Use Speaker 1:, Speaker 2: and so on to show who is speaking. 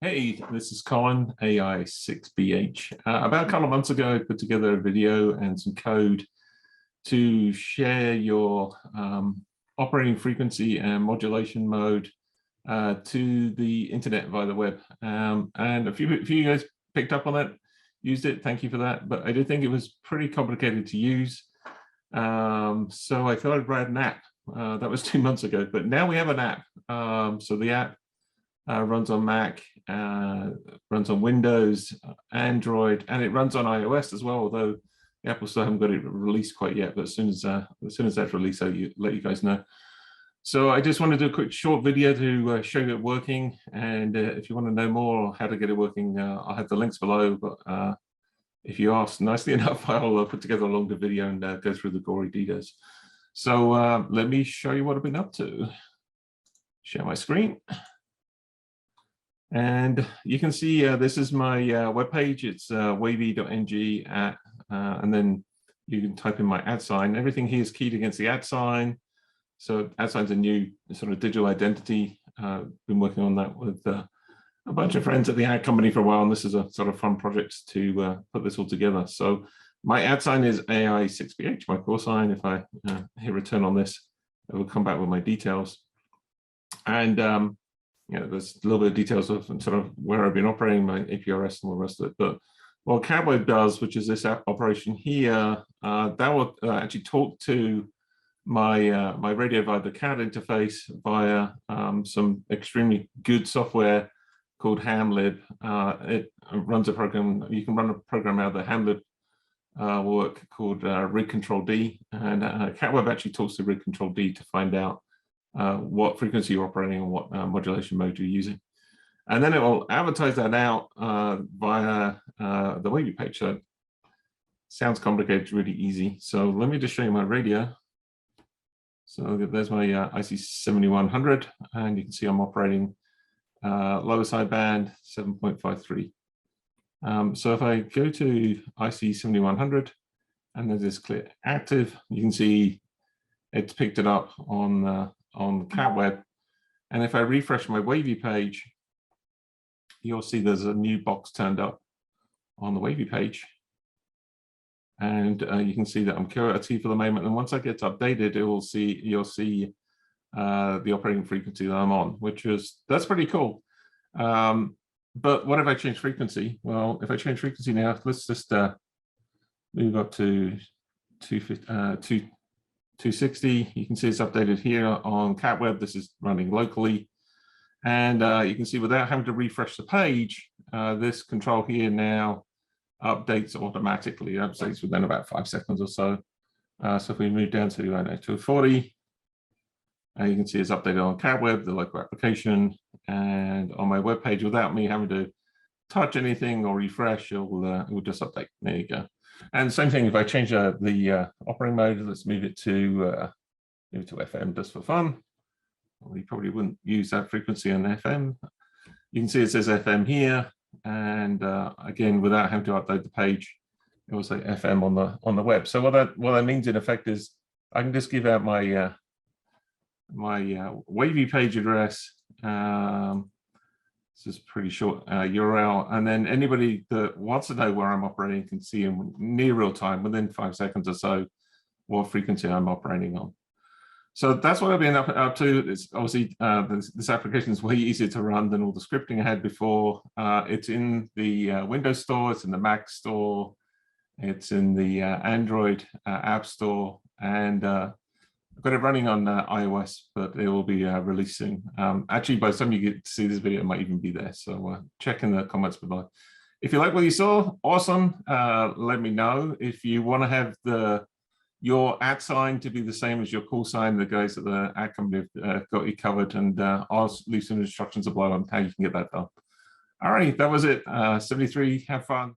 Speaker 1: Hey, this is Colin, AI6BH. About a couple of months ago, I put together a video and some code to share your operating frequency and modulation mode to the internet via the web. And a few of you guys picked up on that, used it. Thank you for that. But I did think it was pretty complicated to use. So I thought I'd write an app. That was 2 months ago, but now we have an app. So the app runs on Mac, runs on Windows, Android, and it runs on iOS as well, although the Apple still haven't got it released quite yet, but as soon as that's released, I'll let you guys know. So I just wanted to do a quick short video to show you it working, and if you want to know more how to get it working, I'll have the links below, but if you ask nicely enough, I'll put together a longer video and go through the gory details. So let me show you what I've been up to. Share my screen. And you can see this is my webpage. It's wavy.ng and then you can type in my @sign. Everything here is keyed against the @sign. So @sign's a new sort of digital identity. Been working on that with a bunch of friends at the ad company for a while, and this is a sort of fun project to put this all together. So my @sign is AI6BH, my call sign. If I hit return on this, it will come back with my details. And there's a little bit of details of sort of where I've been operating, my APRS and all the rest of it. But what CATWEB does, which is this app operation here, that will actually talk to my my radio via the CAT interface via some extremely good software called hamlib. It runs a program. You can run a program out of the hamlib work called rig control D, and CATWEB actually talks to rig control D to find out what frequency you're operating and what modulation mode you're using. And then it will advertise that out via the wavy page. So it sounds complicated, really easy. So let me just show you my radio. So there's my IC7100, and you can see I'm operating lower sideband 7.53. So if I go to IC7100 and there's this click active, you can see it's picked it up on CATWEB. And if I refresh my wavy page, you'll see there's a new box turned up on the wavy page. And you can see that I'm QRT for the moment. And once I get updated, you'll see the operating frequency that I'm on, that's pretty cool. But what if I change frequency? Well, if I change frequency now, let's just move up to 260. You can see it's updated here on CATWEB. This is running locally. And you can see without having to refresh the page, this control here now updates automatically. It updates within about 5 seconds or so. So if we move down to 240, you can see it's updated on CATWEB, the local application, and on my web page without me having to touch anything or refresh, it will just update. There you go. And same thing if I change the operating mode. Let's move it to FM just for fun. We probably wouldn't use that frequency on FM. You can see it says FM here, and again, without having to update the page, it will say FM on the web. So what that means in effect is I can just give out my my wavy page address. This is pretty short URL, and then anybody that wants to know where I'm operating can see in near real time, within 5 seconds or so, what frequency I'm operating on. So that's what I've been up to. It's obviously this application is way easier to run than all the scripting I had before. It's in the Windows Store, it's in the Mac Store, it's in the Android App Store, and I've got it running on iOS, but it will be releasing. Actually, by the time you get to see this video, it might even be there. So check in the comments below. If you like what you saw, awesome. Let me know. If you want to have your @sign to be the same as your call sign, the guys at the ad company have got you covered, and I'll leave some instructions below on how you can get that done. All right, that was it. 73, have fun.